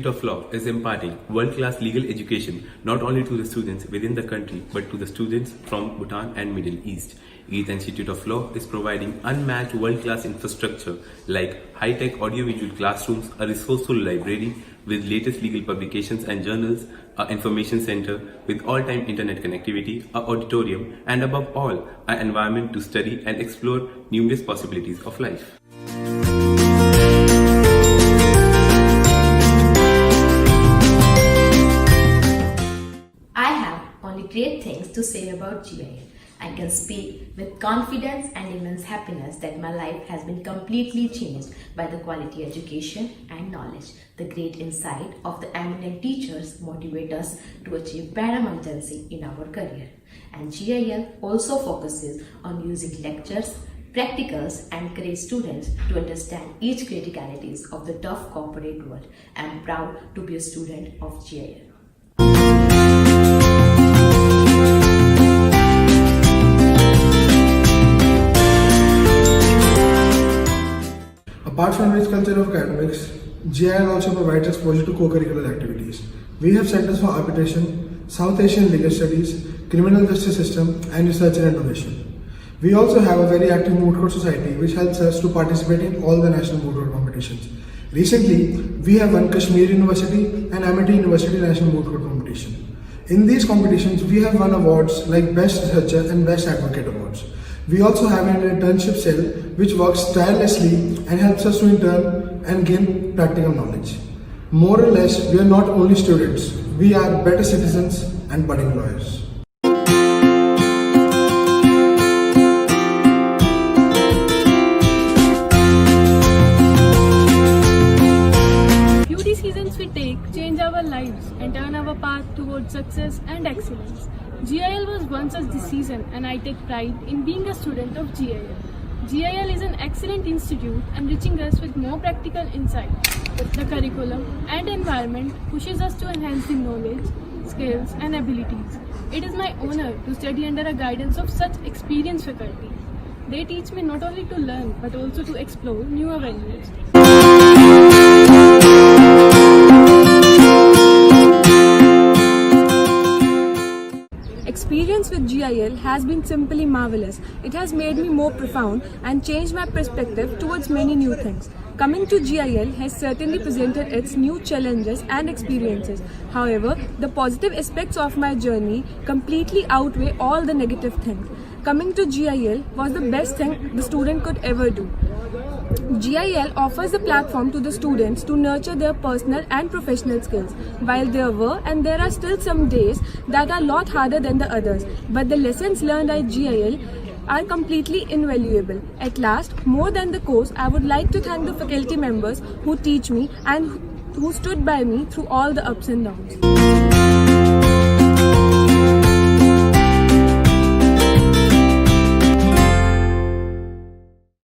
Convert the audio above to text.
Institute of Law is imparting world-class legal education not only to the students within the country but to the students from Bhutan and Middle East. ETH Institute of Law is providing unmatched world-class infrastructure like high-tech audiovisual classrooms, a resourceful library with latest legal publications and journals, an information center with all-time internet connectivity, an auditorium, and above all, an environment to study and explore numerous possibilities of life. I have only great things to say about GIL. I can speak with confidence and immense happiness that my life has been completely changed by the quality education and knowledge. The great insight of the eminent teachers motivate us to achieve paramountancy in our career. And GIL also focuses on using lectures, practicals and encourage students to understand each criticalities of the tough corporate world. I am proud to be a student of GIL. Apart from rich culture of academics, GIL also provides exposure to co-curricular activities. We have centers for arbitration, South Asian legal studies, criminal justice system, and research and innovation. We also have a very active moot court society which helps us to participate in all the national moot court competitions. Recently, we have won Kashmir University and Amity University National Moot Court Competition. In these competitions, we have won awards like Best Researcher and Best Advocate Awards. We also have an internship cell which works tirelessly and helps us to intern and gain practical knowledge. More or less, we are not only students, we are better citizens and budding lawyers. Few decisions we take change our lives and turn our path towards success and excellence. GIL was one such decision and I take pride in being a student of GIL. GIL is an excellent institute enriching us with more practical insight. The curriculum and environment pushes us to enhance the knowledge, skills and abilities. It is my honor to study under a guidance of such experienced faculty. They teach me not only to learn but also to explore new avenues. Experience with GIL has been simply marvelous. It has made me more profound and changed my perspective towards many new things. Coming to GIL has certainly presented its new challenges and experiences. However, the positive aspects of my journey completely outweigh all the negative things. Coming to GIL was the best thing the student could ever do. GIL offers a platform to the students to nurture their personal and professional skills. While there were and there are still some days that are a lot harder than the others, but the lessons learned at GIL are completely invaluable. At last, more than the course, I would like to thank the faculty members who teach me and who stood by me through all the ups and downs.